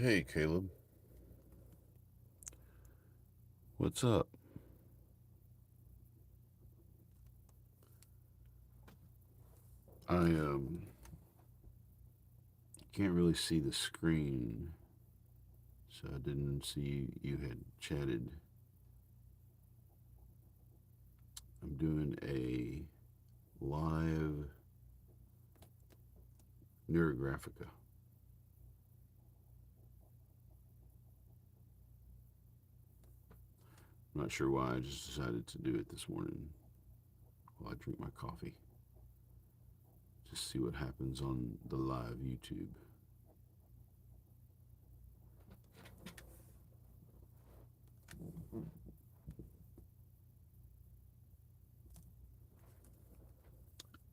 Hey, Caleb. What's up? I can't really see the screen, so I didn't see you had chatted. I'm doing a live Neurographica. I'm not sure why. I just decided to do it this morning while I drink my coffee. Just see what happens on the live YouTube.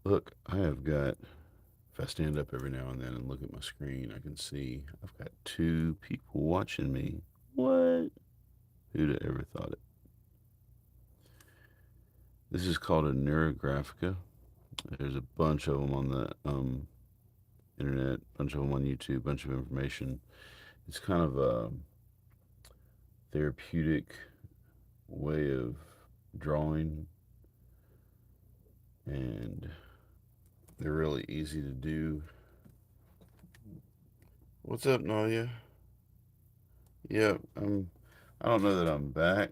Look, I have got. If I stand up every now and then and look at my screen, I can see I've got two people watching me. What? Who'd have ever thought it? This is called a Neurographica. There's a bunch of them on the internet, a bunch of them on YouTube, a bunch of information. It's kind of a therapeutic way of drawing, and they're really easy to do. What's up, Nadia? Yeah, I'm. I don't know that I'm back.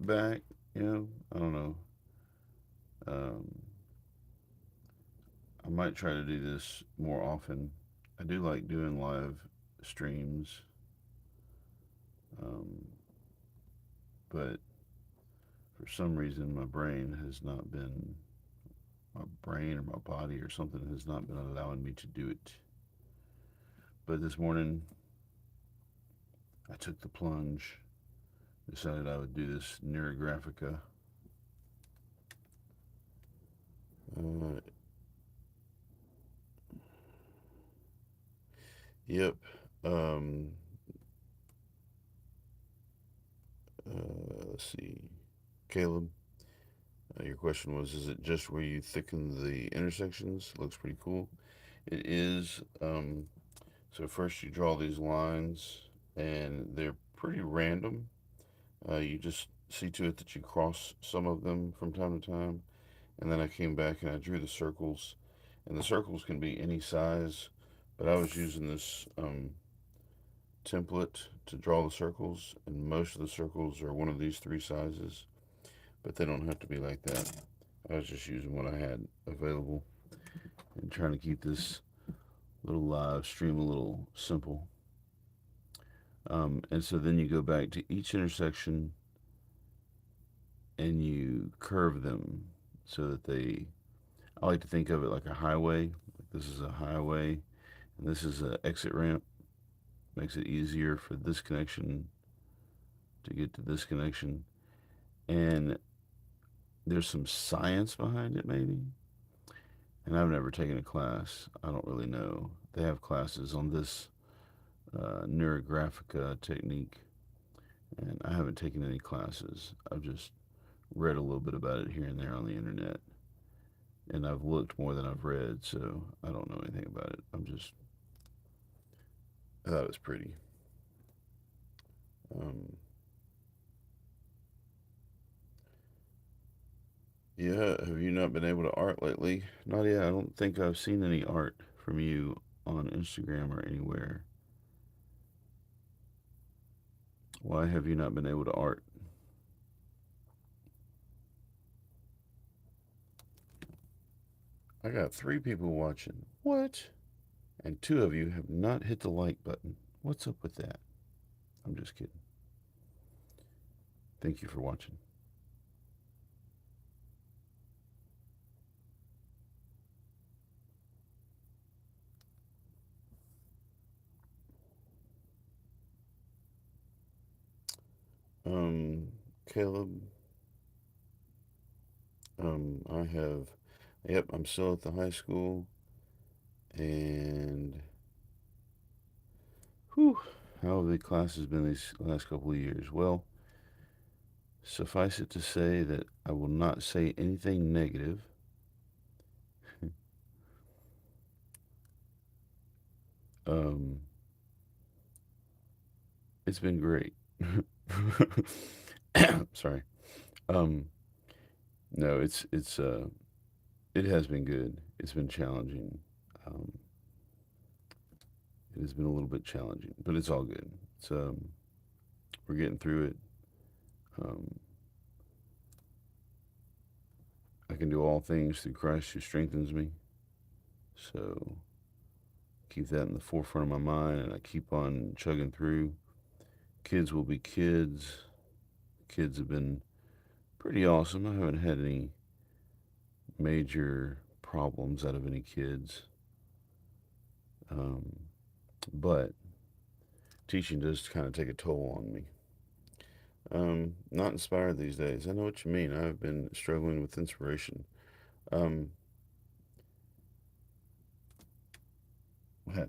I don't know. Um, I might try to do this more often. I do like doing live streams, um, but for some reason my brain or my body or something has not been allowing me to do it. But this morning I took the plunge, decided I would do this Neurographica. Uh, yep. Um, let's see. Caleb, your question was, is it just where you thicken the intersections? Looks pretty cool. It is. So first you draw these lines, and they're pretty random. You just see to it that you cross some of them from time to time. And then I came back and I drew the circles. And the circles can be any size, but I was using this template to draw the circles, and most of the circles are one of these three sizes, but they don't have to be like that. I was just using what I had available and trying to keep this little live stream a little simple. And so then you go back to each intersection and you curve them so that I like to think of it like a highway. Like this is a highway and this is an exit ramp. Makes it easier for this connection to get to this connection. And there's some science behind it, maybe. And I've never taken a class. I don't really know. They have classes on this Neurographica technique, and I haven't taken any classes. I've just read a little bit about it here and there on the internet, and I've looked more than I've read, so I don't know anything about it. I thought it was pretty. Um, yeah, have you not been able to art lately? Nadia, I don't think I've seen any art from you on Instagram or anywhere. Why have you not been able to art? I got three people watching. What? And two of you have not hit the like button. What's up with that? I'm just kidding. Thank you for watching. Um, Caleb, I have, yep, I'm still at the high school, and whew, how have the classes been these last couple of years? Well, suffice it to say that I will not say anything negative. um, It's been great. Sorry. Um, no, it has been good. It's been challenging. Um, it has been a little bit challenging, but it's all good. It's we're getting through it. Um, I can do all things through Christ who strengthens me. So keep that in the forefront of my mind, and I keep on chugging through. Kids will be kids. Kids have been pretty awesome. I haven't had any major problems out of any kids. Um, but teaching does kind of take a toll on me. Not inspired these days. I know what you mean. I've been struggling with inspiration. Um,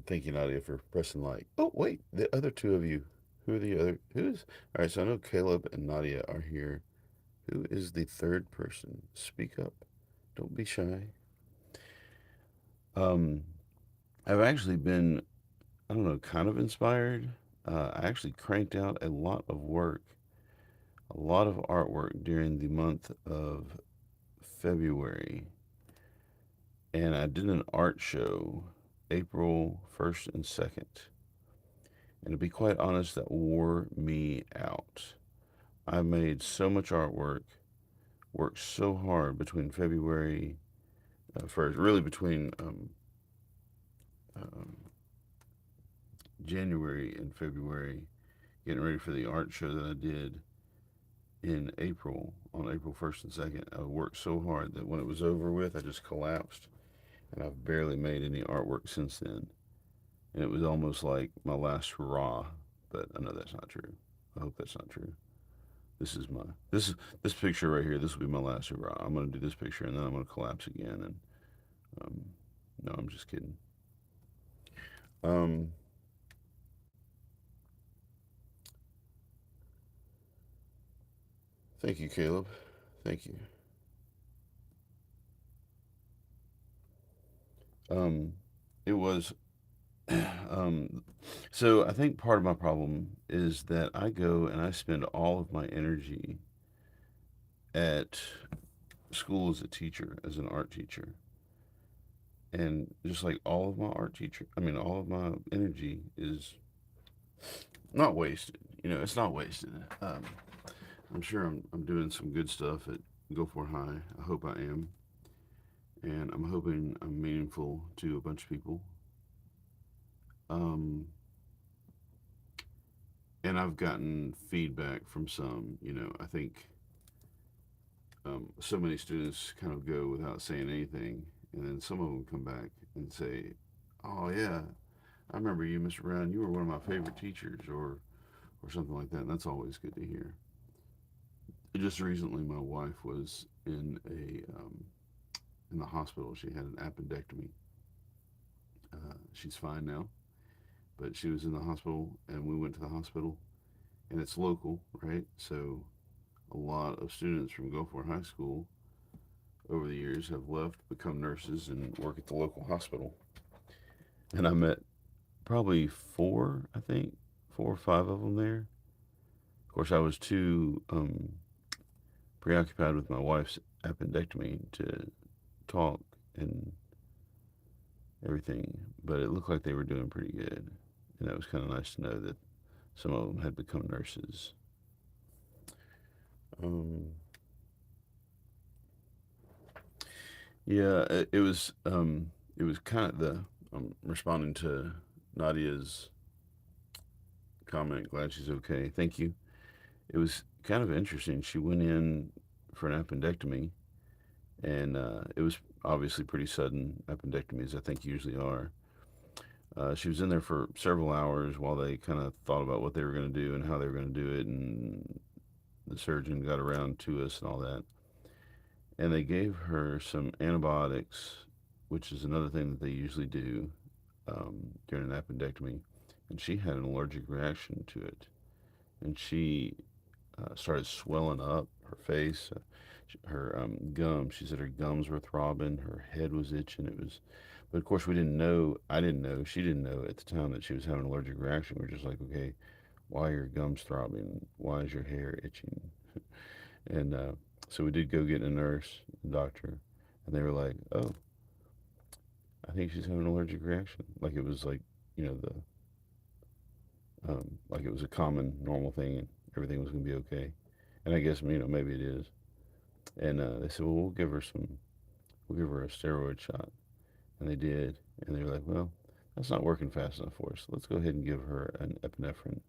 thank you, Nadia, for pressing like. Oh, wait, the other two of you. Who are the other? Who's? All right, so I know Caleb and Nadia are here. Who is the third person? Speak up. Don't be shy. Um, I've actually been, I don't know, kind of inspired. I actually cranked out a lot of work, a lot of artwork during the month of February. And I did an art show April 1st and 2nd. And to be quite honest, that wore me out. I made so much artwork, worked so hard between February 1st, really between um, January and February, getting ready for the art show that I did in April, on April 1st and 2nd. I worked so hard that when it was over with, I just collapsed. And I've barely made any artwork since then. And it was almost like my last hurrah, but I know that's not true. I hope that's not true. This is this picture right here. This will be my last hurrah. I'm gonna do this picture and then I'm gonna collapse again. And um, no, I'm just kidding. Um, thank you, Caleb. Thank you. Um, it was so I think part of my problem is that I go and I spend all of my energy at school as a teacher, as an art teacher. And just like all of my art teacher, I mean, all of my energy is not wasted. You know, it's not wasted. I'm sure I'm doing some good stuff at Gulfport High. I hope I am. And I'm hoping I'm meaningful to a bunch of people. Um, and I've gotten feedback from some. I think so many students kind of go without saying anything, and then some of them come back and say, "Oh yeah, I remember you, Mr. Brown. You were one of my favorite teachers," or something like that. And that's always good to hear. Just recently, my wife was in the hospital. She had an appendectomy. She's fine now, but she was in the hospital, and we went to the hospital, and it's local, right? So a lot of students from Gulfport High School over the years have left, become nurses, and work at the local hospital. And I met probably four, I think, four or five of them there. Of course, I was too preoccupied with my wife's appendectomy to talk and everything, but it looked like they were doing pretty good. And it was kind of nice to know that some of them had become nurses. Um, yeah, it was kind of the responding to Nadia's comment. Glad she's okay. Thank you. It was kind of interesting. She went in for an appendectomy, and it was obviously pretty sudden appendectomies. I think usually are. She was in there for several hours while they kind of thought about what they were going to do and how they were going to do it, and the surgeon got around to us and all that. And they gave her some antibiotics, which is another thing that they usually do during an appendectomy. And she had an allergic reaction to it. And she started swelling up her face, her gums. She said her gums were throbbing, her head was itching. It was, but of course we didn't know. I didn't know. She didn't know at the time that she was having an allergic reaction. We are just like, okay, Why are your gums throbbing? Why is your hair itching? And so we did go get a nurse, a doctor, and they were like, "Oh, I think she's having an allergic reaction." Like it was like, you know, the like it was a common normal thing, and everything was going to be okay. And I guess maybe it is. And they said, "Well, we'll give her a steroid shot," and they did. And they were like, "Well, that's not working fast enough for us. Let's go ahead and give her an epinephrine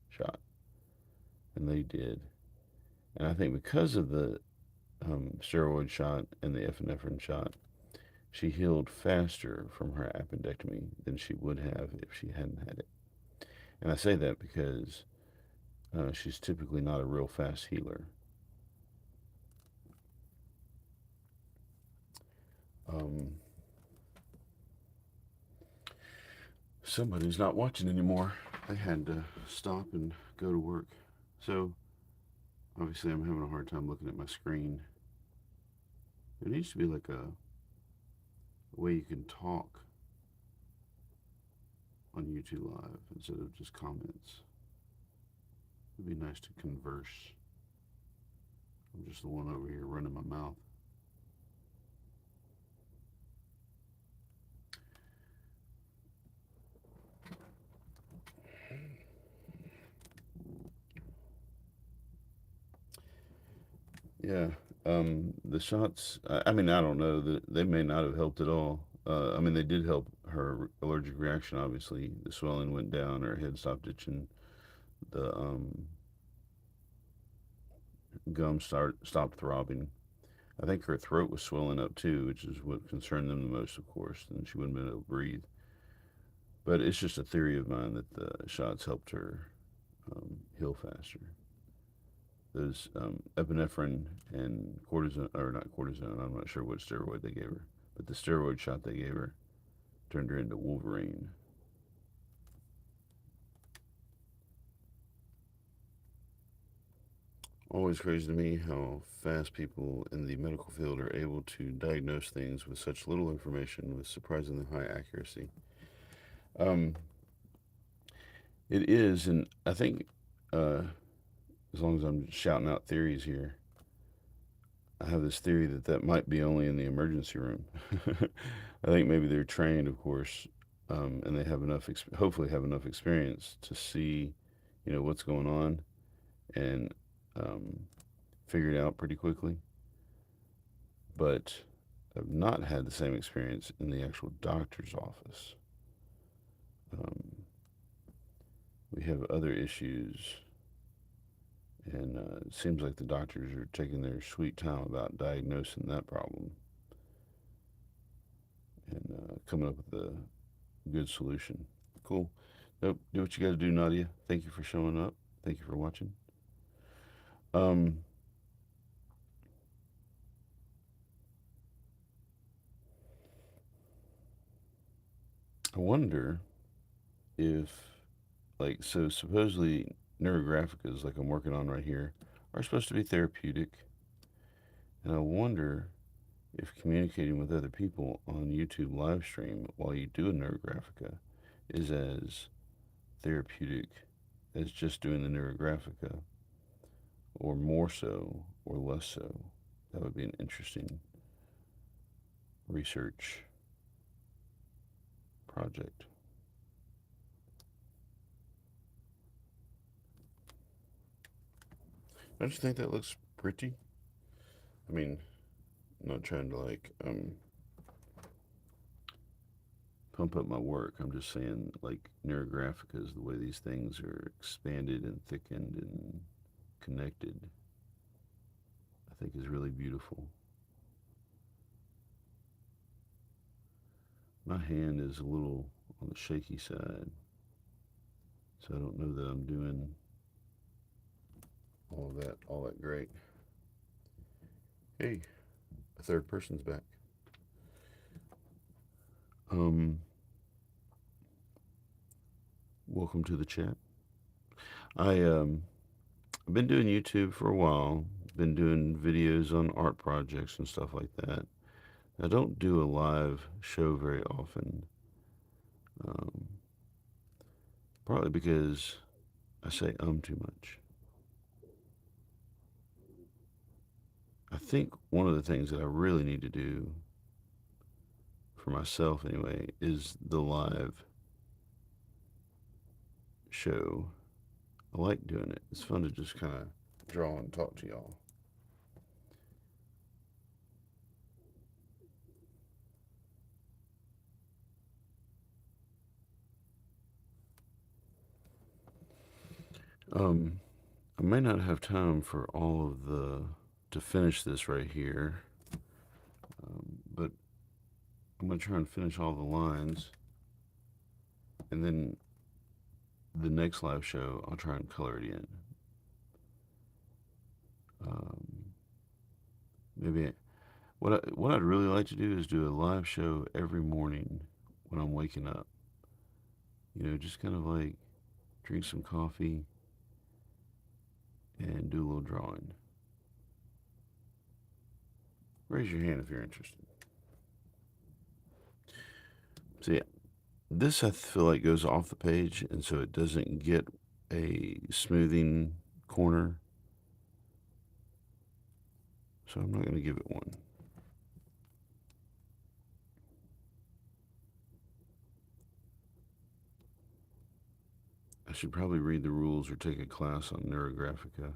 shot." And they did. And I think because of the steroid shot and the epinephrine shot, she healed faster from her appendectomy than she would have if she hadn't had it. And I say that because she's typically not a real fast healer. Um, Somebody's not watching anymore. They had to stop and go to work. So obviously, I'm having a hard time looking at my screen. There needs to be like a way you can talk on YouTube Live instead of just comments. It'd be nice to converse. I'm just the one over here running my mouth. Yeah. The shots, I mean, I don't know. They may not have helped at all. I mean, they did help her allergic reaction, obviously. The swelling went down, her head stopped itching, the stopped throbbing. I think her throat was swelling up too, which is what concerned them the most, of course. And she wouldn't have been able to breathe. But it's just a theory of mine that the shots helped her heal faster. Those epinephrine and cortisone, or not cortisone, I'm not sure what steroid they gave her, but the steroid shot they gave her turned her into Wolverine. Always crazy to me how fast people in the medical field are able to diagnose things with such little information with surprisingly high accuracy. Um, it is, and I think uh, as long as I'm shouting out theories here, I have this theory that that might be only in the emergency room. I think maybe they're trained, of course, and they have hopefully have enough experience to see, what's going on and um, figure it out pretty quickly. But I've not had the same experience in the actual doctor's office. Um, we have other issues, and it seems like the doctors are taking their sweet time about diagnosing that problem and coming up with a good solution. Cool. Nope. Do what you got to do, Nadia. Thank you for showing up. Thank you for watching. Um, I wonder if, like, so supposedly Neurographica's, like I'm working on right here, are supposed to be therapeutic. And I wonder if communicating with other people on YouTube live stream while you do a Neurographica is as therapeutic as just doing the Neurographica, or more so, or less so. That would be an interesting research project. Don't you think that looks pretty? I mean, I'm not trying to like pump up my work. I'm just saying like Neurographica is the way these things are expanded and thickened and connected. I think is really beautiful. My hand is a little on the shaky side, so I don't know that I'm doing all that great. Hey, a third person's back. Um, Welcome to the chat. I've been doing YouTube for a while. Been doing videos on art projects and stuff like that. I don't do a live show very often, um, partly because I say too much. I think one of the things that I really need to do for myself anyway is the live show. I like doing it. It's fun to just kind of draw and talk to y'all. Um, I may not have time for all of the to finish this right here, but I'm gonna try and finish all the lines, and then the next live show I'll try and color it in. Um, maybe what I'd really like to do is do a live show every morning when I'm waking up. You know, just kind of like drink some coffee and do a little drawing. Raise your hand if you're interested. So yeah, this I feel like goes off the page, and so it doesn't get a smoothing corner. So I'm not going to give it one. I should probably read the rules or take a class on Neurographica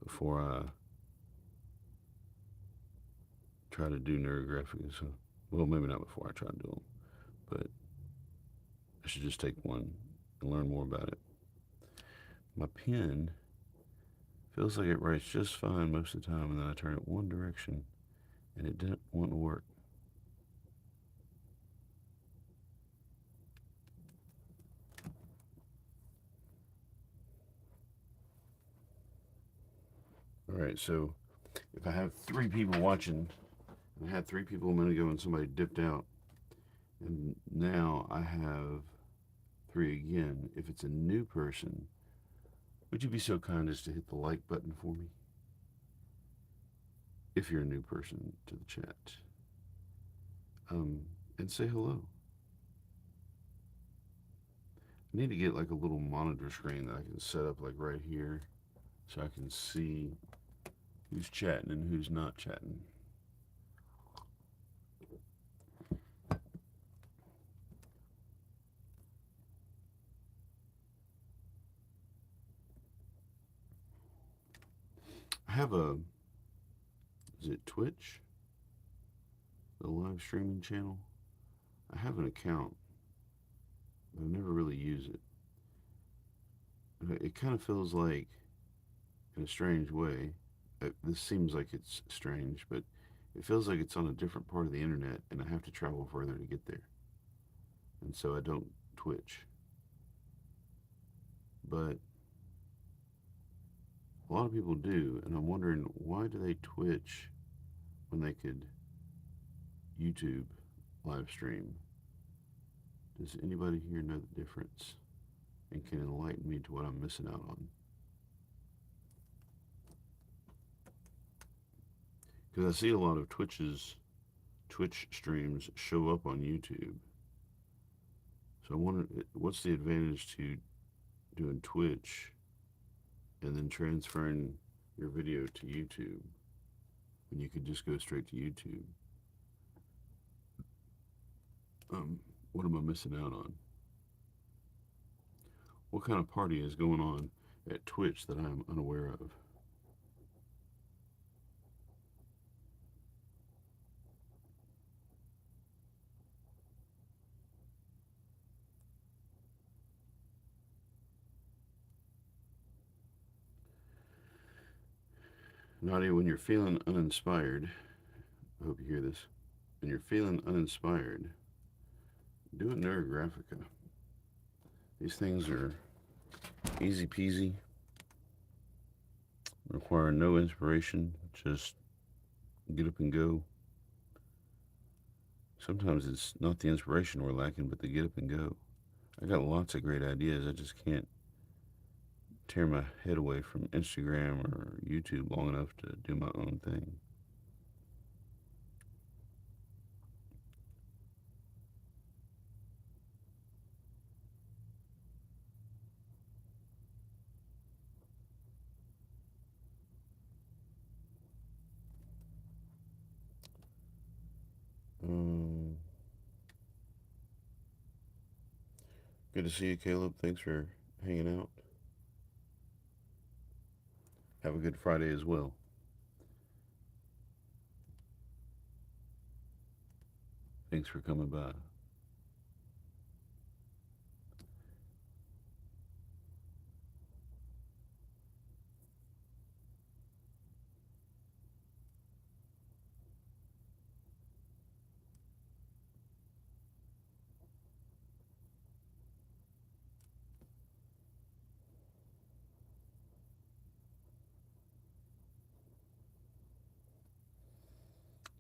before I try to do Neurographica. So, well, maybe not before I try to do them, but I should just take one and learn more about it. My pen feels like it writes just fine most of the time, and then I turn it one direction and it didn't want to work. All right, so if I have three people watching, I had three people a minute ago and somebody dipped out, and now I have three again. If it's a new person, would you be so kind as to hit the like button for me? If you're a new person to the chat, um, and say hello. I need to get like a little monitor screen that I can set up like right here so I can see who's chatting and who's not chatting. I have a, is it Twitch? The live streaming channel? I have an account, but I never really use it. It kind of feels like, in a strange way, this seems like it's strange, but it feels like it's on a different part of the internet and I have to travel further to get there. And so I don't Twitch. But a lot of people do, and I'm wondering why do they Twitch when they could YouTube live stream? Does anybody here know the difference and can enlighten me to what I'm missing out on? Because I see a lot of Twitch streams show up on YouTube. So I wonder what's the advantage to doing Twitch and then transferring your video to YouTube when you could just go straight to YouTube? What am I missing out on? What kind of party is going on at Twitch that I am unaware of? Nadia, when you're feeling uninspired, I hope you hear this. When you're feeling uninspired, do a Neurographica. These things are easy peasy, require no inspiration, just get up and go. Sometimes it's not the inspiration we're lacking, but the get up and go. I got lots of great ideas. I just can't tear my head away from Instagram or YouTube long enough to do my own thing. Good to see you, Caleb. Thanks for hanging out. Have a good Friday as well. Thanks for coming by.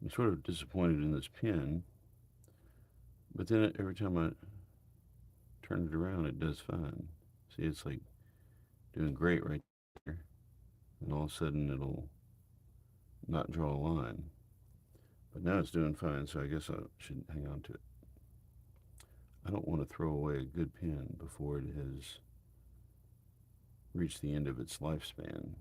I'm sort of disappointed in this pen, but then every time I turn it around, it does fine. See, it's like doing great right there, and all of a sudden it'll not draw a line. But now it's doing fine, so I guess I should hang on to it. I don't want to throw away a good pen before it has reached the end of its lifespan.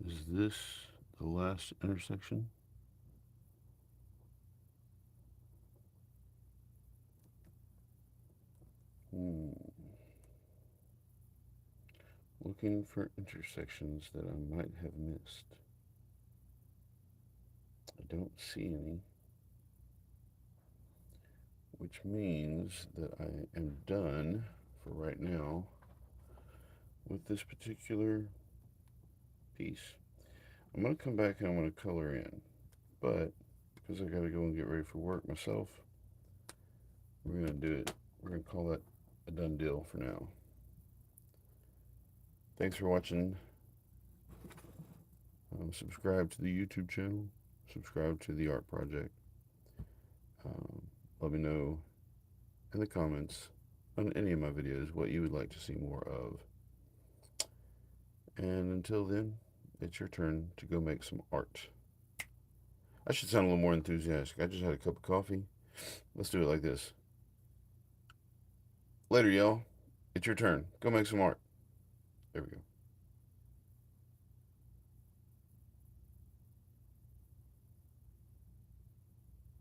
Is this the last intersection? Hmm. Looking for intersections that I might have missed. I don't see any, which means that I am done for right now with this particular piece. I'm going to come back and I'm going to color in, but because I got to go and get ready for work myself, we're going to do it. We're going to call that a done deal for now. Thanks for watching. Subscribe to the YouTube channel. Subscribe to the Art Project. Um, Let me know in the comments on any of my videos what you would like to see more of. And until then, it's your turn to go make some art. I should sound a little more enthusiastic. I just had a cup of coffee. Let's do it like this. Later, y'all. It's your turn. Go make some art. There we go.